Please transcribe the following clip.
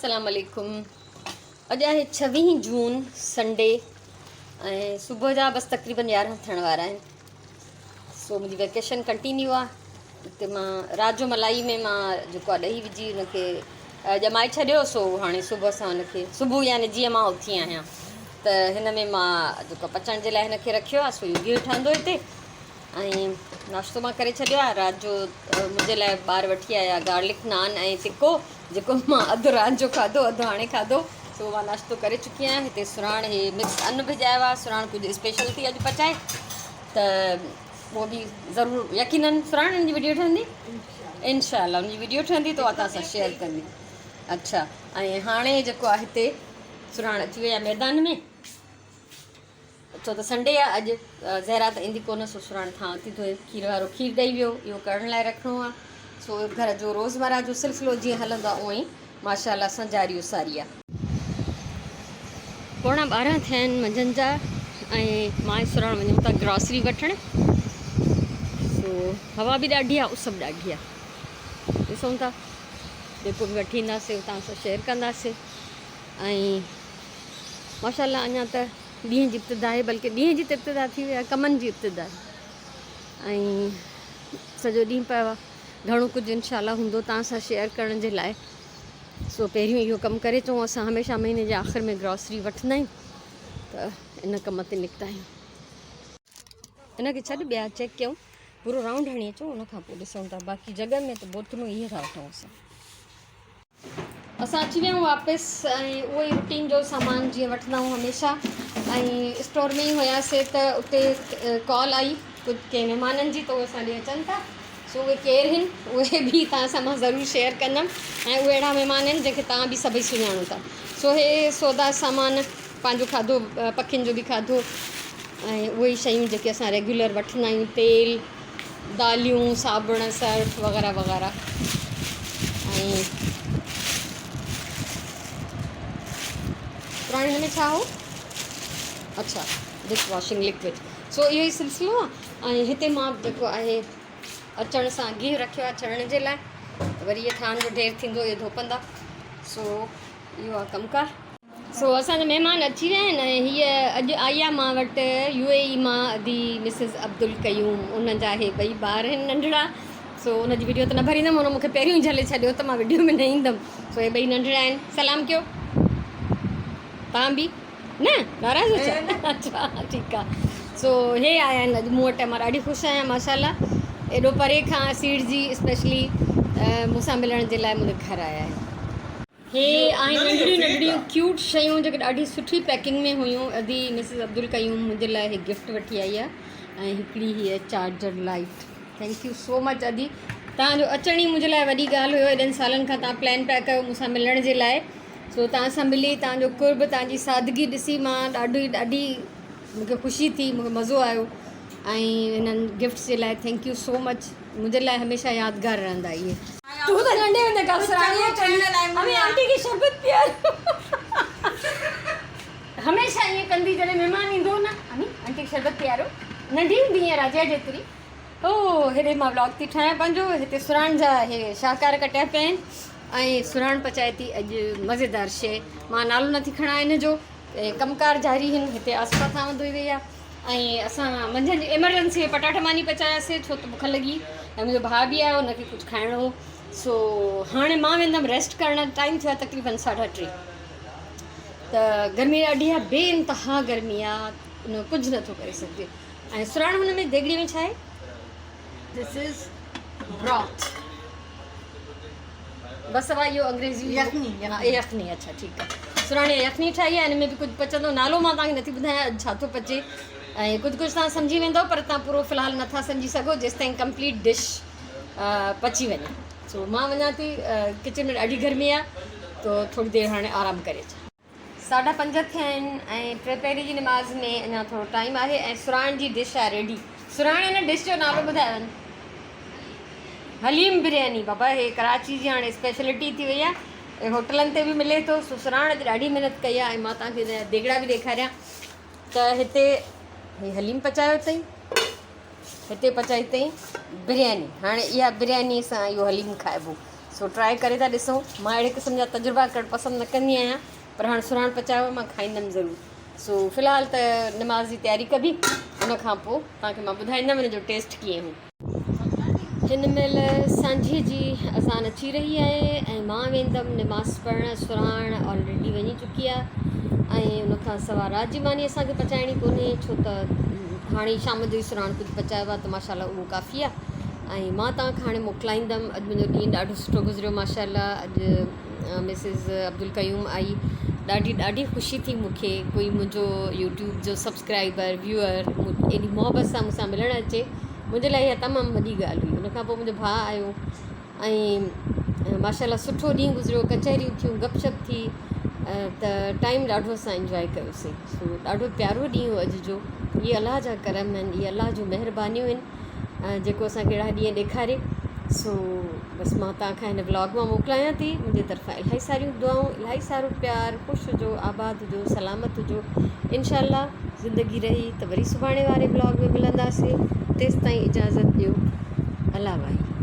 अस्सलाम वालेकुम। अॼु आहे 26 जून संडे ऐं सुबुह जा बसि तक़रीबन 11 थियण वारा आहिनि। सो मुंहिंजी वेकेशन कंटिन्यू आहे। हिते मां राति जो मलाई में मां जेको आहे ॾही विझी हुनखे ॼमाए छॾियो। सो हाणे सुबुह सां हुनखे सुबुह यानी जीअं मां उथी आहियां त हिन में मां जेको पचण जे लाइ हिनखे रखियो आहे। सो इहो गिहु ठहंदो हिते ऐं नाश्तो मां करे छॾियो आहे। राति जो मुंहिंजे लाइ ॿार वठी आया गार्लिक नान ऐं तिको, जेको मां अधु राति जो खाधो अधु हाणे खाधो। सो मां नाश्तो करे चुकी आहियां। हिते सुराण इहे मिक्स अन्न भिॼायो आहे। सुराण कुझु स्पेशल थी अॼु पचाए त उहो बि ज़रूरु यकीननि सुराण हुनजी वीडियो ठहंदी, इनशाला हुनजी वीडियो ठहंदी त उहा तव्हां सां शेयर कंदी। अच्छा, ऐं हाणे जेको आहे हिते सुराण अची विया मैदान में, छो त संडे आहे अॼु। ज़हरा त ईंदी कोन, सो सुराण थां थी थो खीर वारो खीर ॾेई वियो, इहो करण लाइ रखिणो आहे। सो घर जो रोज़मर्रा जो सिलसिलो जीअं हलंदो आहे उअं ई माशाल्लाह सां जारी उसारी आहे। 11:15 थिया आहिनि मंझंदि जा ऐं मां सुराण वञूं था ग्रॉसरी वठणु। सो हवा बि ॾाढी आहे, उस बि ॾाढी आहे। ॾिसूं था जेको बि वठी ईंदासीं तव्हां सां शेयर कंदासीं। ऐं माशाल्लाह अञा त ॾींहं जी इब्तिदा आहे, बल्कि ॾींहं जी त इब्तिदा थी वई आहे, कमनि जी इब्तिदा ऐं सॼो ॾींहुं पियो आहे। घणो कुझु इनशाला हूंदो तव्हां सां शेयर करण जे लाइ। सो पहिरियों इहो कमु करे अचूं। असां हमेशह महीने जे आख़िर में ग्रॉसरी वठंदा आहियूं त इन कम ते निकिता आहियूं। हिनखे छॾ ॿिया चेक कयूं, पूरो राउंड हणी अचूं, उनखां पोइ ॾिसूं था। बाक़ी जॻह में त बोतलूं इहे था वठूं असां अची विया आहियूं वापसि। ऐं उहो ई रुटीन जो सामान जीअं वठंदा आहियूं हमेशह। ऐं स्टोर में ई हुयासीं त उते कॉल आई कुझु कंहिं महिमाननि जी, त उहे असां ॾे अचनि था। सो उहे केरु आहिनि उहे बि तव्हां सां मां ज़रूरु शेयर कंदमि। ऐं उहे अहिड़ा महिमान आहिनि जंहिंखे तव्हां बि सभई सुञाणो था। सो हे सौदा सामान पंहिंजो खाधो, पखियुनि जो बि खाधो ऐं उहे ई शयूं जेके असां रेगुलर वठंदा आहियूं, तेल, दालियूं, साबुण, सर्फ वग़ैरह वग़ैरह। ऐं पुराणे हिन में छा हो, अच्छा डिश वॉशिंग लिक्विड। सो इहो ई सिलसिलो आहे। ऐं हिते मां जेको आहे अचण सां गिहु रखियो आहे छॾण जे लाइ, वरी इहे थान जो ढेर थींदो, इहे धोपंदा। सो इहो आहे कमकार। सो असांजा महिमान अची विया आहिनि ऐं हीअ अॼु आई आहे मां वटि UAE मां दी मिसिस अब्दुल क़यूम। उन्हनि जा इहे ॿई ॿार आहिनि नंढड़ा। सो उनजी वीडियो त न भरींदमि, हुन मूंखे पहिरियों ई झले छॾियो त मां वीडियो में न ईंदमि। सो हे ॿई नंढड़ा आहिनि, सलाम कयो तव्हां बि न नाराज़ हो। अच्छा ठीकु आहे। सो हे आया आहिनि अॼु मूं वटि। मां ॾाढी ख़ुशि आहियां माशाल्लाह, एॾो परे खां सीट जी स्पेशली मूंसां मिलण जे लाइ मुंहिंजे घर आया आहिनि। हे आहिनि नंढड़ियूं नंढड़ियूं क्यूट शयूं जेके ॾाढी सुठी पैकिंग में हुयूं। अदी मिसिस अब्दुल क़यूम मुंहिंजे लाइ हे गिफ्ट वठी आई आहे। ऐं हिकिड़ी हीअ charger light. Thank you so much अदी, तव्हांजो अचण ई मुंहिंजे लाइ वॾी ॻाल्हि हुयो। एॾनि सालनि खां तव्हां प्लान पिया कयो मूंसां मिलण जे लाइ। सो तव्हां सां मिली, तव्हांजो कुर्ब, तव्हांजी सादगी ॾिसी मां ॾाढी मूंखे ख़ुशी थी, मूंखे मज़ो आयो। ऐं हिननि गिफ्ट्स जे लाइ थैंक यू सो मच। मुंहिंजे लाइ हमेशह यादगार रहंदा इहे। तूं त नंढे हूंदे आंटी खे शरबत पीआरो। हमेशह ईअं कंदी जॾहिं महिमान ईंदो न, आंटी खे शरबत पीआरो। नंढी हूंदी ईअं राजा जेतिरी। ओ हेॾे मां व्लॉग थी ठाहियां पंहिंजो। हिते सुराण जा इहे शाहकार कटिया पिया आहिनि ऐं सुराण पचाए थी अॼु मज़ेदार शइ। मां नालो नथी खणां हिन जो, कमकार जारी आहिनि। हिते आसपास सां वधी वई आहे। ऐं असां मंझंदि जी एमरजेंसी में पटाटा मानी पचायासीं, छो त बुख लॻी ऐं मुंहिंजो भाउ बि आयो, हुनखे कुझु खाइणो हो। सो हाणे मां वेंदमि रेस्ट करणु। टाइम थियो आहे तक़रीबन 3:30। त गर्मी ॾाढी आहे, बेइंतहा गर्मी आहे, उन कुझु नथो करे सघिजे। ऐं सुराण हुन में देॻड़ी में छा आहे, दिस इज़ ब्रॉथ, बसि वाह इहो अंग्रेज़ी यखनी। अच्छा ठीकु आहे। सुराण यखनी ठाही आहे, हिन में बि कुझु पचंदो। नालो मां तव्हांखे नथी ॿुधायां अॼु छा थो पचे। ऐं कुझु तव्हां सम्झी वेंदो, पर तव्हां पूरो फ़िलहालु नथा सम्झी सघो जेसि ताईं कंप्लीट डिश पची वञे। सो मां वञा थी, किचन में ॾाढी गर्मी आहे, त थोरी देरि हाणे आराम करे अचां। 5:30 थिया आहिनि ऐं प्रिपेरी जी निमाज़ में अञा थोरो टाइम आहे। ऐं सुराण जी डिश आहे रेडी। सुराण हिन डिश जो नालो ॿुधायो, हलीम बिरयानी। बाबा हे कराची जी हाणे स्पेशलिटी थी वई आहे, होटलनि ते बि मिले थो। सो सुराण अॼु ॾाढी महिनत कई आहे। ऐं मां तव्हांखे देॻड़ा बि ॾेखारियां त हिते हे हलीम पचायो अथई, हिते पचाई अथई बिरयानी। हाणे इहा बिरयानी सां इहो हलीम खाइबो। सो ट्राई करे था ॾिसूं। मां अहिड़े क़िस्म जा तजुर्बा करणु पसंदि न कंदी आहियां, पर हाणे सुञाण पचायो मां खाईंदमि ज़रूरु। सो फ़िलहालु त नमाज़ जी तयारी कबी, उन खां पोइ तव्हांखे मां ॿुधाईंदमि हिन जो टेस्ट कीअं हो। हिन महिल सांझे जी अज़ान अची रही आहे ऐं मां वेंदमि नमाज़ पढ़णु। सुराण ऑलरेडी वञी चुकी आहे ऐं उन खां सवाइ राति जी मानी असांखे पचाइणी कोन्हे, छो त हाणे शाम जो ई सुराण कुझु पचायो आहे त माशाल्लाह उहो काफ़ी आहे। ऐं मां तव्हांखे हाणे मोकिलाईंदमि। अॼु मुंहिंजो ॾींहुं ॾाढो सुठो गुज़रियो माशाल्लाह। अॼु मिसिस अब्दुल क़यूम आई, ॾाढी ख़ुशी थी मूंखे कोई मुंहिंजो यूट्यूब जो सब्सक्राइबर व्यूअर एॾी मोहबत सां मूंसां मिलणु अचे, मुंहिंजे लाइ इहा तमामु वॾी ॻाल्हि हुई। उन खां पोइ मुंहिंजो भाउ आयो ऐं माशाल्लाह सुठो ॾींहुं गुज़रियो, कचहरियूं थियूं, गपशप थी, त टाइम ॾाढो असां इंजॉय कयोसीं। सो ॾाढो प्यारो ॾींहुं हो अॼु जो। इहे अलाह जा करम आहिनि, इहे अलाह जूं महिरबानियूं आहिनि जेको असांखे अहिड़ा ॾींहं ॾेखारे। सो बसि मां तव्हांखां हिन ब्लॉग मां मोकिलायां थी। मुंहिंजे तरफ़ां इलाही सारियूं दुआऊं, इलाही सारो प्यार, ख़ुशि हुजो, आबाद हुजो, सलामत हुजो। इंशाअल्लाह ज़िंदगी रही त वरी सुभाणे वारे ब्लॉग में मिलंदासीं। तेसिताईं इजाज़त ॾियो। अल्लाह भाई।